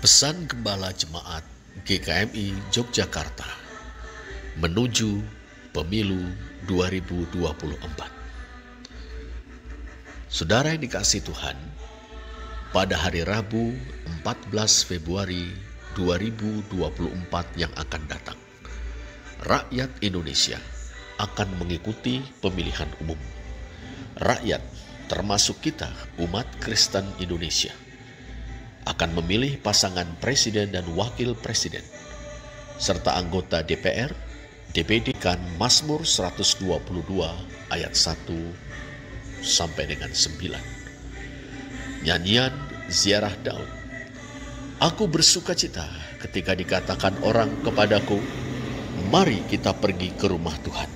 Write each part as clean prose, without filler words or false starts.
Pesan Gembala Jemaat GKMI Yogyakarta menuju Pemilu 2024. Saudara yang dikasihi Tuhan, pada hari Rabu 14 Februari 2024 yang akan datang, rakyat Indonesia akan mengikuti pemilihan umum. Rakyat, termasuk kita, umat Kristen Indonesia, akan memilih pasangan presiden dan wakil presiden, serta anggota DPR, DPD kan Mazmur 122 ayat 1 sampai dengan 9. Nyanyian Ziarah Daud. Aku bersukacita ketika dikatakan orang kepadaku, mari kita pergi ke rumah Tuhan.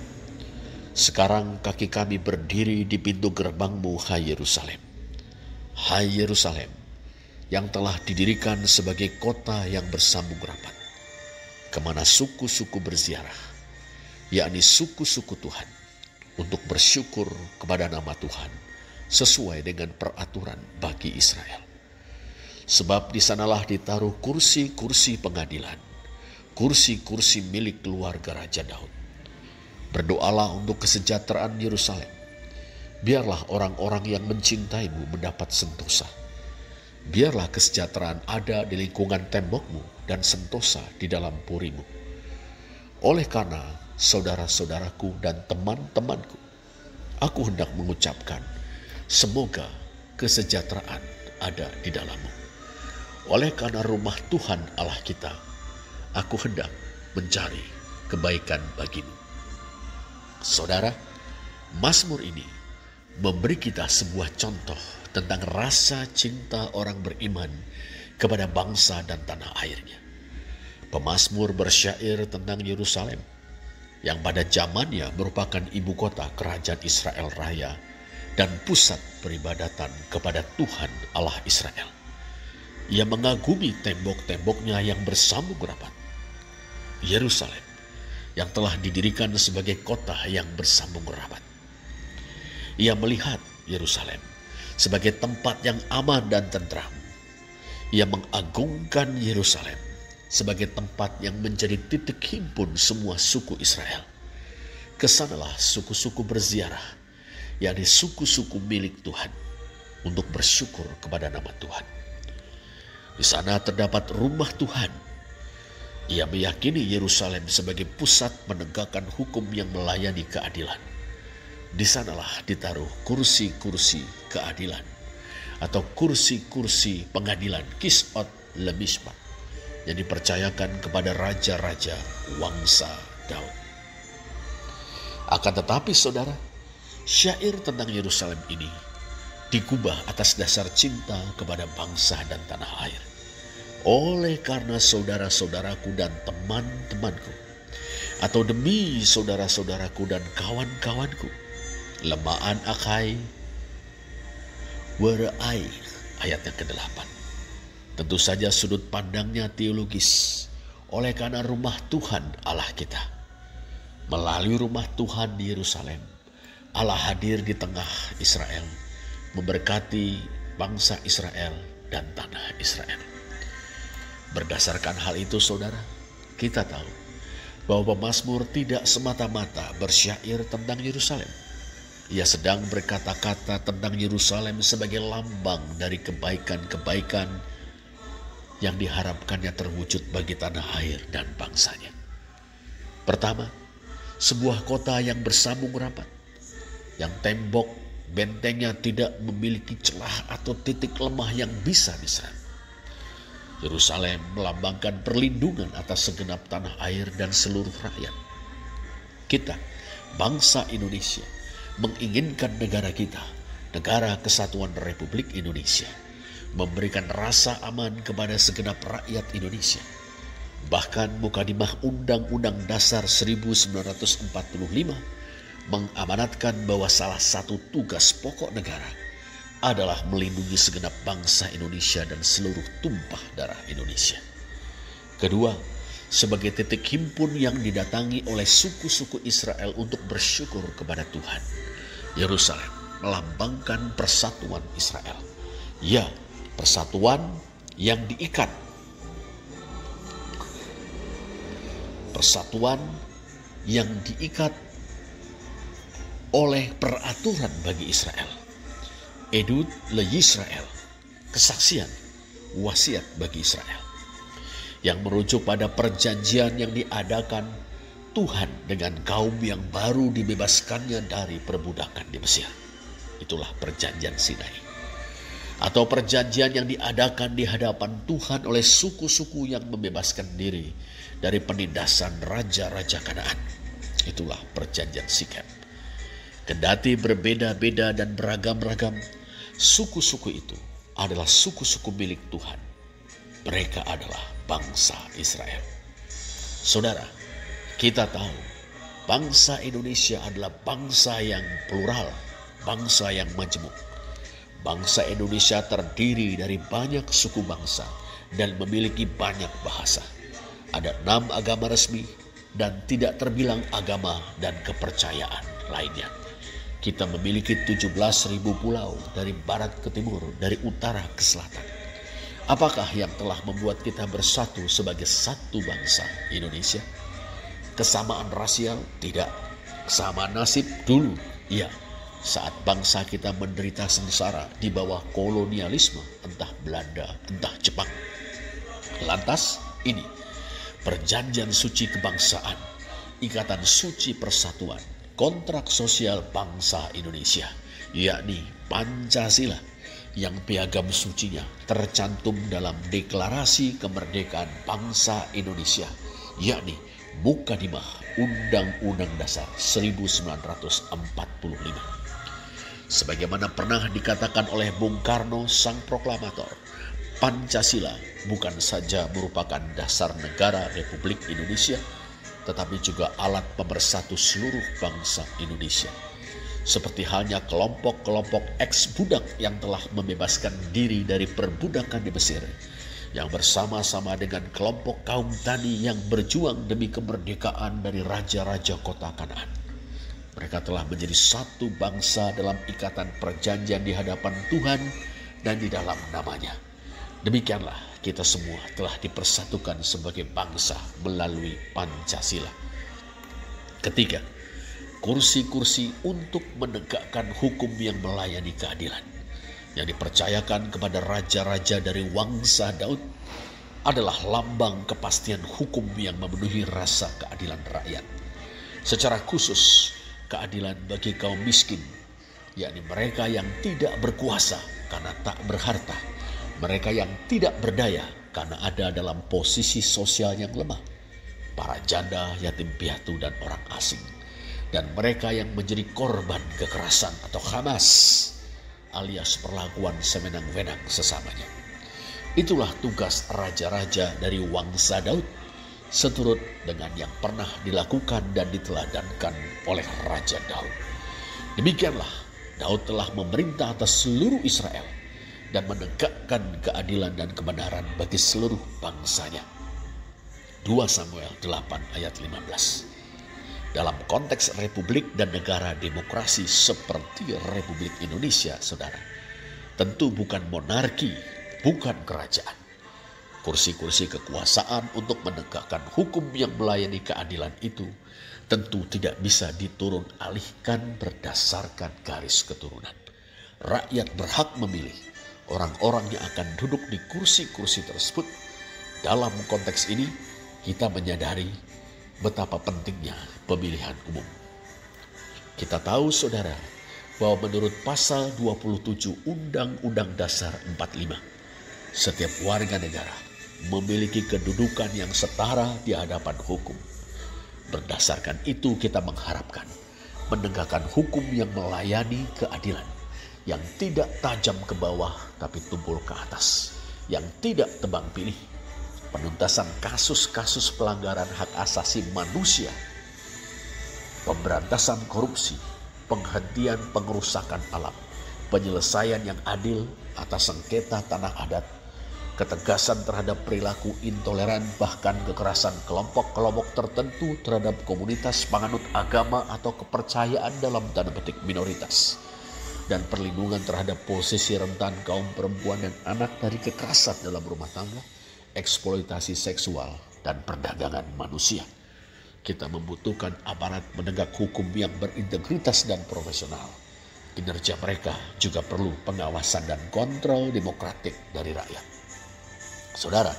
Sekarang kaki kami berdiri di pintu gerbangmu, hai Yerusalem. Hai Yerusalem, yang telah didirikan sebagai kota yang bersambung rapat, kemana suku-suku berziarah, yakni suku-suku Tuhan, untuk bersyukur kepada nama Tuhan sesuai dengan peraturan bagi Israel. Sebab di sanalah ditaruh kursi-kursi pengadilan, kursi-kursi milik keluarga Raja Daud. Berdoalah untuk kesejahteraan Yerusalem. Biarlah orang-orang yang mencintaimu mendapat sentosa. Biarlah kesejahteraan ada di lingkungan tembokmu dan sentosa di dalam purimu. Oleh karena saudara-saudaraku dan teman-temanku, aku hendak mengucapkan, semoga kesejahteraan ada di dalammu. Oleh karena rumah Tuhan Allah kita, aku hendak mencari kebaikan bagimu. Saudara, Mazmur ini memberi kita sebuah contoh tentang rasa cinta orang beriman kepada bangsa dan tanah airnya. Pemazmur bersyair tentang Yerusalem, yang pada zamannya merupakan ibu kota kerajaan Israel Raya dan pusat peribadatan kepada Tuhan Allah Israel. Ia mengagumi tembok-temboknya yang bersambung rapat. Yerusalem, yang telah didirikan sebagai kota yang bersambung rapat. Ia melihat Yerusalem sebagai tempat yang aman dan tentram. Ia mengagungkan Yerusalem sebagai tempat yang menjadi titik himpun semua suku Israel. Kesanalah suku-suku berziarah, yakni suku-suku milik Tuhan, untuk bersyukur kepada nama Tuhan. Di sana terdapat rumah Tuhan. Ia meyakini Yerusalem sebagai pusat menegakkan hukum yang melayani keadilan. Di sanalah ditaruh kursi-kursi keadilan atau kursi-kursi pengadilan Kisot Lemishpat yang dipercayakan kepada raja-raja wangsa Daud. Akan tetapi saudara, syair tentang Yerusalem ini digubah atas dasar cinta kepada bangsa dan tanah air. Oleh karena saudara-saudaraku dan teman-temanku, atau demi saudara-saudaraku dan kawan-kawanku, lemaan akai wereai, ayat yang ke-8. Tentu saja sudut pandangnya teologis. Oleh karena rumah Tuhan Allah kita, melalui rumah Tuhan di Yerusalem, Allah hadir di tengah Israel, memberkati bangsa Israel dan tanah Israel. Berdasarkan hal itu saudara, kita tahu bahwa pemazmur tidak semata-mata bersyair tentang Yerusalem. Ia sedang berkata-kata tentang Yerusalem sebagai lambang dari kebaikan-kebaikan yang diharapkannya terwujud bagi tanah air dan bangsanya. Pertama, sebuah kota yang bersambung rapat, yang tembok bentengnya tidak memiliki celah atau titik lemah yang bisa diserang. Yerusalem melambangkan perlindungan atas segenap tanah air dan seluruh rakyat. Kita, bangsa Indonesia, menginginkan negara kita, negara kesatuan Republik Indonesia, memberikan rasa aman kepada segenap rakyat Indonesia. Bahkan Mukadimah Undang-Undang Dasar 1945 mengamanatkan bahwa salah satu tugas pokok negara adalah melindungi segenap bangsa Indonesia dan seluruh tumpah darah Indonesia. Kedua, sebagai titik himpun yang didatangi oleh suku-suku Israel untuk bersyukur kepada Tuhan, Yerusalem melambangkan persatuan Israel. Ya, persatuan yang diikat persatuan yang diikat oleh peraturan bagi Israel. Edut le Yisrael, kesaksian, wasiat bagi Israel, yang merujuk pada perjanjian yang diadakan Tuhan dengan kaum yang baru dibebaskannya dari perbudakan di Mesir. Itulah perjanjian Sinai. Atau perjanjian yang diadakan di hadapan Tuhan oleh suku-suku yang membebaskan diri dari penindasan raja-raja Kanaan. Itulah perjanjian Sikem. Kendati berbeda-beda dan beragam-ragam, suku-suku itu adalah suku-suku milik Tuhan. Mereka adalah bangsa Israel. Saudara, kita tahu bangsa Indonesia adalah bangsa yang plural, bangsa yang majemuk. Bangsa Indonesia terdiri dari banyak suku bangsa dan memiliki banyak bahasa. Ada 6 agama resmi dan tidak terbilang agama dan kepercayaan lainnya. Kita memiliki 17.000 pulau dari barat ke timur, dari utara ke selatan. Apakah yang telah membuat kita bersatu sebagai satu bangsa Indonesia? Kesamaan rasial? Tidak. Kesamaan nasib? Dulu, iya. Saat bangsa kita menderita sengsara di bawah kolonialisme, entah Belanda, entah Jepang. Lantas ini perjanjian suci kebangsaan, ikatan suci persatuan, kontrak sosial bangsa Indonesia, yakni Pancasila, yang piagam sucinya tercantum dalam Deklarasi Kemerdekaan Bangsa Indonesia, yakni Mukadimah Undang-Undang Dasar 1945. Sebagaimana pernah dikatakan oleh Bung Karno sang proklamator, Pancasila bukan saja merupakan dasar negara Republik Indonesia, tetapi juga alat pemersatu seluruh bangsa Indonesia. Seperti halnya kelompok-kelompok eks-budak yang telah membebaskan diri dari perbudakan di Mesir, yang bersama-sama dengan kelompok kaum tani yang berjuang demi kemerdekaan dari raja-raja kota Kanaan. Mereka telah menjadi satu bangsa dalam ikatan perjanjian di hadapan Tuhan dan di dalam namanya. Demikianlah kita semua telah dipersatukan sebagai bangsa melalui Pancasila. Ketiga, kursi-kursi untuk menegakkan hukum yang melayani keadilan, yang dipercayakan kepada raja-raja dari Wangsa Daud, adalah lambang kepastian hukum yang memenuhi rasa keadilan rakyat. Secara khusus, keadilan bagi kaum miskin, yakni mereka yang tidak berkuasa karena tak berharta, mereka yang tidak berdaya karena ada dalam posisi sosial yang lemah, para janda, yatim piatu, dan orang asing, dan mereka yang menjadi korban kekerasan atau Hamas, alias perlakuan sewenang-wenang sesamanya. Itulah tugas raja-raja dari Wangsa Daud, seturut dengan yang pernah dilakukan dan diteladankan oleh Raja Daud. Demikianlah Daud telah memerintah atas seluruh Israel dan menegakkan keadilan dan kebenaran bagi seluruh bangsanya. 2 Samuel 8 ayat 15. Dalam konteks republik dan negara demokrasi seperti Republik Indonesia, saudara, tentu bukan monarki, bukan kerajaan. Kursi-kursi kekuasaan untuk menegakkan hukum yang melayani keadilan itu tentu tidak bisa diturun alihkan berdasarkan garis keturunan. Rakyat berhak memilih orang-orang yang akan duduk di kursi-kursi tersebut. Dalam konteks ini, kita menyadari betapa pentingnya pemilihan umum. Kita tahu, saudara, bahwa menurut pasal 27 Undang-Undang Dasar 45, setiap warga negara memiliki kedudukan yang setara di hadapan hukum. Berdasarkan itu kita mengharapkan menegakkan hukum yang melayani keadilan, yang tidak tajam ke bawah tapi tumpul ke atas, yang tidak tebang pilih, penuntasan kasus-kasus pelanggaran hak asasi manusia, pemberantasan korupsi, penghentian pengerusakan alam, penyelesaian yang adil atas sengketa tanah adat, ketegasan terhadap perilaku intoleran bahkan kekerasan kelompok-kelompok tertentu terhadap komunitas penganut agama atau kepercayaan dalam tanda petik minoritas, dan perlindungan terhadap posisi rentan kaum perempuan dan anak dari kekerasan dalam rumah tangga, eksploitasi seksual, dan perdagangan manusia. Kita membutuhkan aparat penegak hukum yang berintegritas dan profesional. Kinerja mereka juga perlu pengawasan dan kontrol demokratik dari rakyat. Saudara,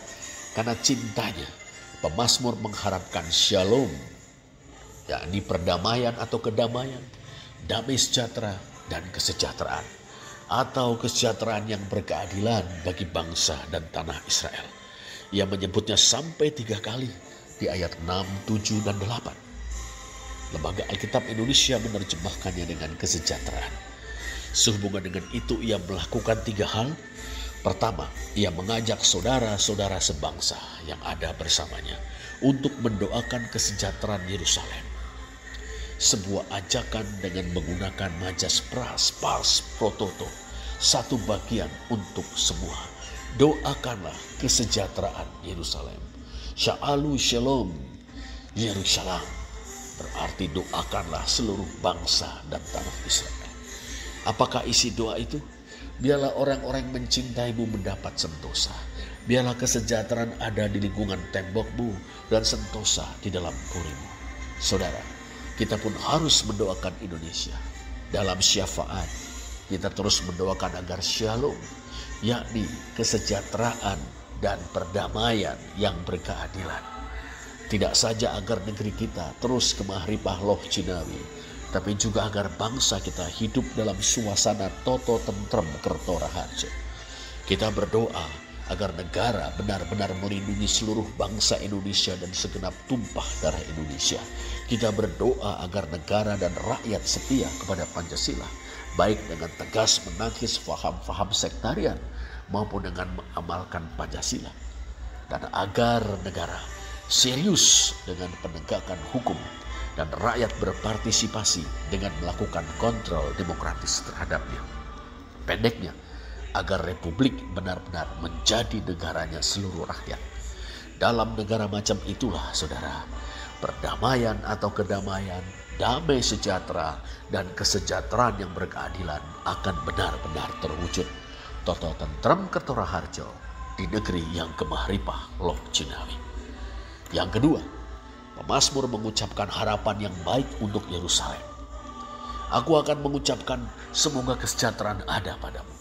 karena cintanya, pemazmur mengharapkan shalom, yakni perdamaian atau kedamaian, damai sejahtera dan kesejahteraan, atau kesejahteraan yang berkeadilan bagi bangsa dan tanah Israel. Ia menyebutnya sampai 3 kali di ayat 6, 7, dan 8. Lembaga Alkitab Indonesia menerjemahkannya dengan kesejahteraan. Sehubungan dengan itu ia melakukan 3 hal. Pertama, ia mengajak saudara-saudara sebangsa yang ada bersamanya untuk mendoakan kesejahteraan Yerusalem. Sebuah ajakan dengan menggunakan majas pras prototo, satu bagian untuk semua. Doakanlah kesejahteraan Yerusalem. Sha'alu shalom Yerusalem, berarti doakanlah seluruh bangsa dan tanah Israel. Apakah isi doa itu? Biarlah orang-orang mencintaimu mendapat sentosa. Biarlah kesejahteraan ada di lingkungan tembokmu dan sentosa di dalam purimu. Saudara, kita pun harus mendoakan Indonesia. Dalam syafaat, kita terus mendoakan agar shalom, yakni kesejahteraan dan perdamaian yang berkeadilan. Tidak saja agar negeri kita terus kemahripah loh Cinawi, tapi juga agar bangsa kita hidup dalam suasana toto tentrem kerto raharja. Kita berdoa agar negara benar-benar melindungi seluruh bangsa Indonesia dan segenap tumpah darah Indonesia. Kita berdoa agar negara dan rakyat setia kepada Pancasila, baik dengan tegas menangkis faham-faham sektarian maupun dengan mengamalkan Pancasila. Dan agar negara serius dengan penegakan hukum dan rakyat berpartisipasi dengan melakukan kontrol demokratis terhadapnya. Pendeknya, agar republik benar-benar menjadi negaranya seluruh rakyat. Dalam negara macam itulah, saudara, perdamaian atau kedamaian, damai sejahtera, dan kesejahteraan yang berkeadilan akan benar-benar terwujud. Toto tentrem kerto raharjo di negeri yang kemahripah loh Cinawi. Yang kedua, pemazmur mengucapkan harapan yang baik untuk Yerusalem. Aku akan mengucapkan semoga kesejahteraan ada padamu.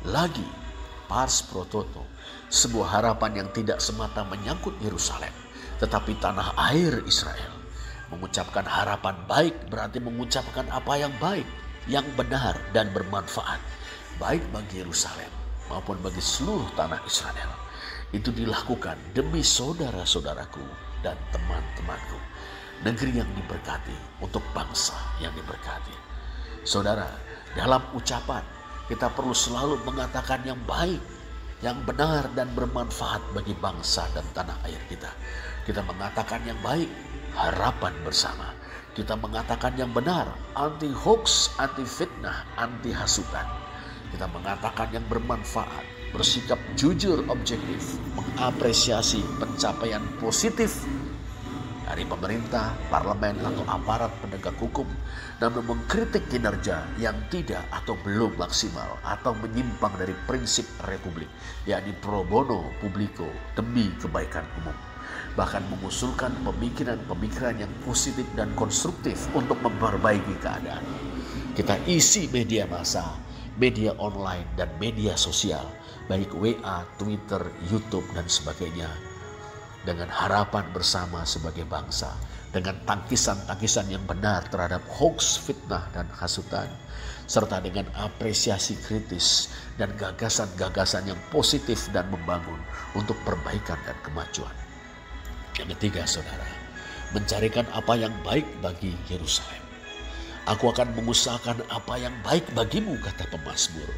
Lagi, pars prototo, sebuah harapan yang tidak semata menyangkut Yerusalem, tetapi tanah air Israel. Mengucapkan harapan baik berarti mengucapkan apa yang baik, yang benar dan bermanfaat, baik bagi Yerusalem maupun bagi seluruh tanah Israel. Itu dilakukan demi saudara-saudaraku dan teman-temanku, negeri yang diberkati untuk bangsa yang diberkati. Saudara, dalam ucapan kita perlu selalu mengatakan yang baik, yang benar dan bermanfaat bagi bangsa dan tanah air kita. Kita mengatakan yang baik, harapan bersama. Kita mengatakan yang benar, anti hoax, anti fitnah, anti hasutan. Kita mengatakan yang bermanfaat, bersikap jujur objektif, mengapresiasi pencapaian positif dari pemerintah, parlemen atau aparat penegak hukum, dan mengkritik kinerja yang tidak atau belum maksimal atau menyimpang dari prinsip republik, yakni pro bono publico, demi kebaikan umum. Bahkan mengusulkan pemikiran-pemikiran yang positif dan konstruktif untuk memperbaiki keadaan. Kita isi media massa, media online dan media sosial, baik WA, Twitter, YouTube dan sebagainya, dengan harapan bersama sebagai bangsa, dengan tangkisan-tangkisan yang benar terhadap hoax, fitnah dan hasutan, serta dengan apresiasi kritis dan gagasan-gagasan yang positif dan membangun untuk perbaikan dan kemajuan. Yang ketiga, saudara, mencarikan apa yang baik bagi Yerusalem. Aku akan mengusahakan apa yang baik bagimu, kata pemazmur.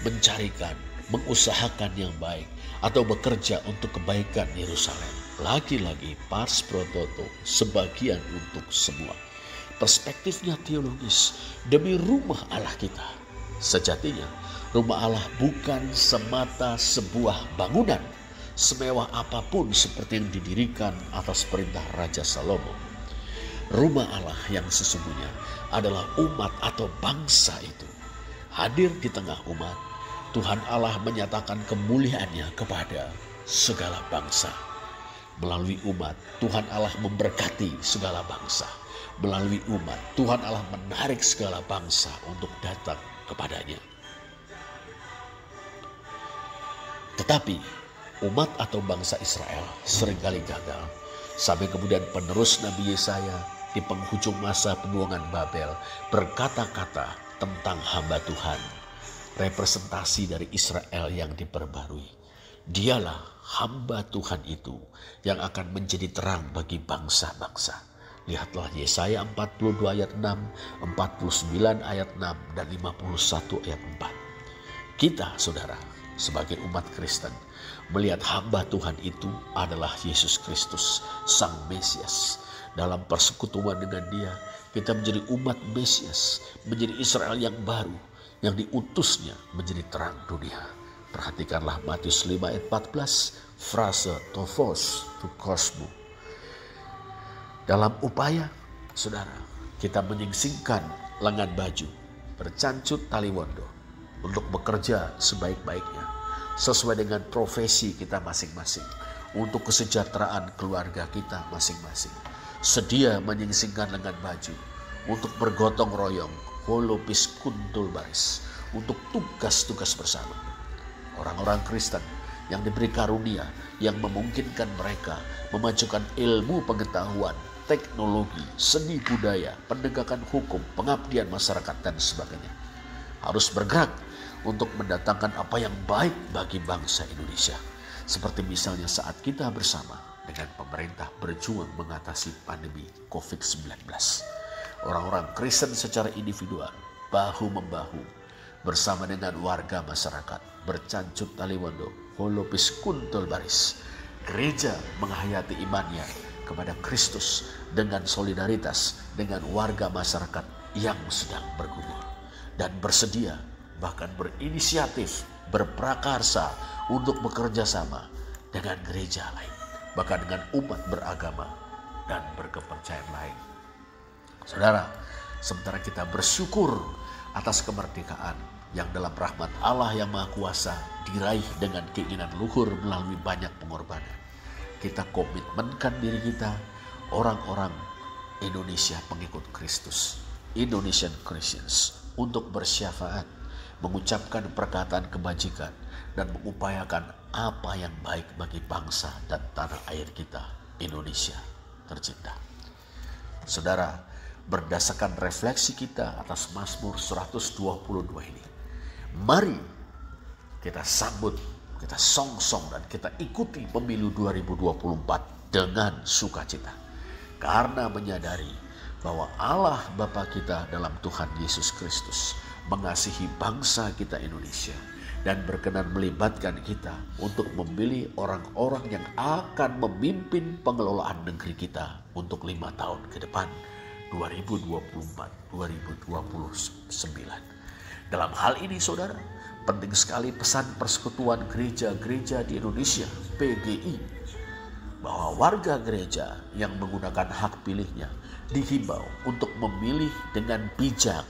Mencarikan, mengusahakan yang baik atau bekerja untuk kebaikan Yerusalem. Lagi-lagi pars prototo, sebagian untuk semua. Perspektifnya teologis, demi rumah Allah kita. Sejatinya, rumah Allah bukan semata sebuah bangunan semewah apapun seperti yang didirikan atas perintah Raja Salomo. Rumah Allah yang sesungguhnya adalah umat atau bangsa itu. Hadir di tengah umat, Tuhan Allah menyatakan kemuliaannya kepada segala bangsa. melalui umat Tuhan Allah memberkati segala bangsa. Melalui umat Tuhan Allah menarik segala bangsa untuk datang kepadanya. Tetapi umat atau bangsa Israel seringkali gagal. Sampai kemudian penerus Nabi Yesaya di penghujung masa pembuangan Babel berkata-kata tentang hamba Tuhan. Representasi dari Israel yang diperbarui. Dialah hamba Tuhan itu yang akan menjadi terang bagi bangsa-bangsa. Lihatlah Yesaya 42 ayat 6, 49 ayat 6, dan 51 ayat 4. Kita, saudara, sebagai umat Kristen, melihat hamba Tuhan itu adalah Yesus Kristus, Sang Mesias. Dalam persekutuan dengan Dia, kita menjadi umat Mesias, menjadi Israel yang baru, yang diutusnya menjadi terang dunia. Perhatikanlah Matius 5 ayat 14, frase tovos tu kosmu. Dalam upaya, saudara, kita menyingsingkan lengan baju, bercancut tali wondo untuk bekerja sebaik-baiknya, sesuai dengan profesi kita masing-masing, untuk kesejahteraan keluarga kita masing-masing. Sedia menyingsingkan lengan baju untuk bergotong royong, holopis kuntul baris, untuk tugas-tugas bersama. Orang-orang Kristen yang diberi karunia yang memungkinkan mereka memajukan ilmu pengetahuan, teknologi, seni budaya, penegakan hukum, pengabdian masyarakat, dan sebagainya, harus bergerak untuk mendatangkan apa yang baik bagi bangsa Indonesia. Seperti misalnya saat kita bersama dengan pemerintah berjuang mengatasi pandemi COVID-19. Orang-orang Kristen secara individual, bahu-membahu, bersama dengan warga masyarakat, bercancut tali wondo, holopis kuntul baris. Gereja menghayati imannya kepada Kristus dengan solidaritas dengan warga masyarakat yang sedang bergumul, dan bersedia bahkan berinisiatif, berprakarsa untuk bekerja sama dengan gereja lain, bahkan dengan umat beragama dan berkepercayaan lain. Saudara, sementara kita bersyukur atas kemerdekaan yang dalam rahmat Allah yang Maha Kuasa diraih dengan keinginan luhur melalui banyak pengorbanan, kita komitmenkan diri kita, orang-orang Indonesia pengikut Kristus, Indonesian Christians, untuk bersyafaat, mengucapkan perkataan kebajikan, dan mengupayakan apa yang baik bagi bangsa dan tanah air kita, Indonesia tercinta. Saudara, berdasarkan refleksi kita atas Mazmur 122 ini, mari kita sambut, kita songsong, dan kita ikuti pemilu 2024 dengan sukacita. Karena menyadari bahwa Allah Bapa kita dalam Tuhan Yesus Kristus mengasihi bangsa kita Indonesia dan berkenan melibatkan kita untuk memilih orang-orang yang akan memimpin pengelolaan negeri kita untuk 5 tahun ke depan, 2024-2029. Dalam hal ini, saudara, penting sekali pesan Persekutuan Gereja-Gereja di Indonesia, PGI, bahwa warga gereja yang menggunakan hak pilihnya dihimbau untuk memilih dengan bijak,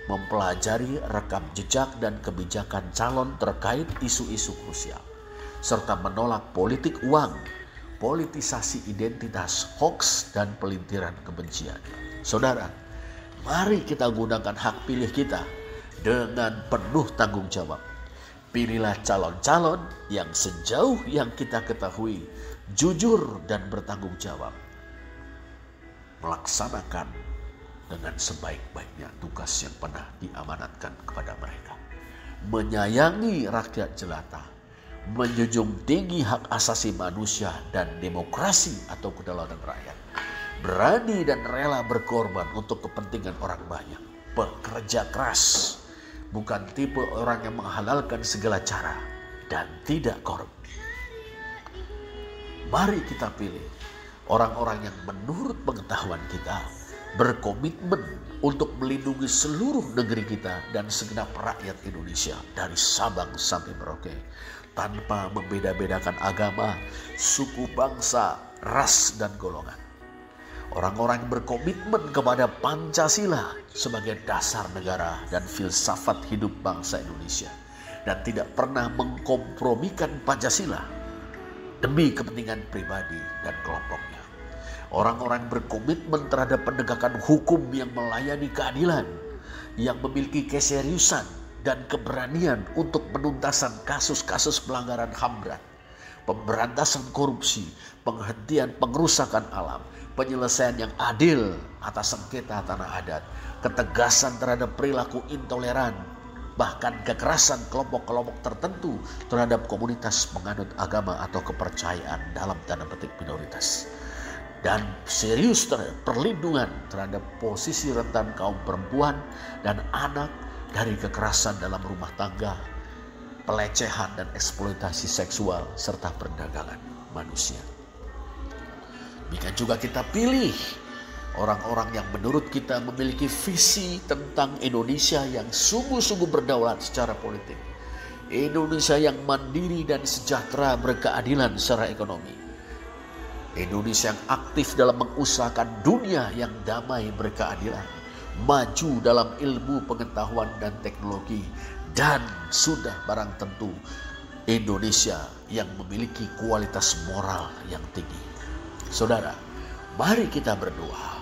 mempelajari rekam jejak dan kebijakan calon terkait isu-isu krusial, serta menolak politik uang, politisasi identitas, hoaks, dan pelintiran kebencian. Saudara, mari kita gunakan hak pilih kita dengan penuh tanggung jawab. Pilihlah calon-calon yang sejauh yang kita ketahui jujur dan bertanggung jawab, melaksanakan dengan sebaik-baiknya tugas yang pernah diamanatkan kepada mereka, menyayangi rakyat jelata, menjunjung tinggi hak asasi manusia dan demokrasi atau kedaulatan rakyat, berani dan rela berkorban untuk kepentingan orang banyak, pekerja keras, bukan tipe orang yang menghalalkan segala cara, dan tidak korup. Mari kita pilih orang-orang yang menurut pengetahuan kita berkomitmen untuk melindungi seluruh negeri kita dan segenap rakyat Indonesia dari Sabang sampai Merauke, tanpa membeda-bedakan agama, suku, bangsa, ras, dan golongan. Orang-orang yang berkomitmen kepada Pancasila sebagai dasar negara dan filsafat hidup bangsa Indonesia, dan tidak pernah mengkompromikan Pancasila demi kepentingan pribadi dan kelompoknya. Orang-orang berkomitmen terhadap penegakan hukum yang melayani keadilan, yang memiliki keseriusan dan keberanian untuk penuntasan kasus-kasus pelanggaran HAM berat, pemberantasan korupsi, penghentian pengerusakan alam, penyelesaian yang adil atas sengketa tanah adat, ketegasan terhadap perilaku intoleran, bahkan kekerasan kelompok-kelompok tertentu terhadap komunitas penganut agama atau kepercayaan dalam tanda petik minoritas. Dan serius terhadap perlindungan terhadap posisi rentan kaum perempuan dan anak dari kekerasan dalam rumah tangga, pelecehan dan eksploitasi seksual, serta perdagangan manusia. Demikian juga kita pilih orang-orang yang menurut kita memiliki visi tentang Indonesia yang sungguh-sungguh berdaulat secara politik. Indonesia yang mandiri dan sejahtera berkeadilan secara ekonomi. Indonesia yang aktif dalam mengusahakan dunia yang damai berkeadilan. Maju dalam ilmu pengetahuan dan teknologi. Dan sudah barang tentu Indonesia yang memiliki kualitas moral yang tinggi. Saudara, mari kita berdoa.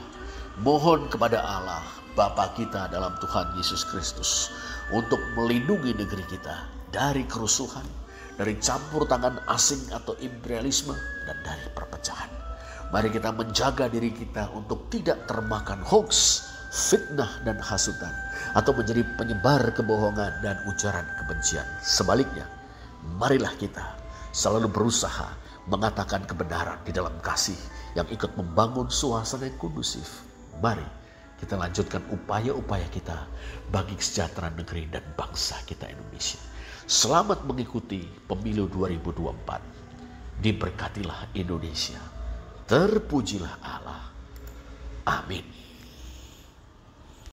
Mohon kepada Allah, Bapa kita dalam Tuhan Yesus Kristus, untuk melindungi negeri kita dari kerusuhan, dari campur tangan asing atau imperialisme, dan dari perpecahan. Mari kita menjaga diri kita untuk tidak termakan hoax, fitnah dan hasutan, atau menjadi penyebar kebohongan dan ujaran kebencian. Sebaliknya, marilah kita selalu berusaha mengatakan kebenaran di dalam kasih yang ikut membangun suasana yang kondusif. Mari kita lanjutkan upaya-upaya kita bagi kesejahteraan negeri dan bangsa kita Indonesia. Selamat mengikuti pemilu 2024. Diberkatilah Indonesia. Terpujilah Allah. Amin.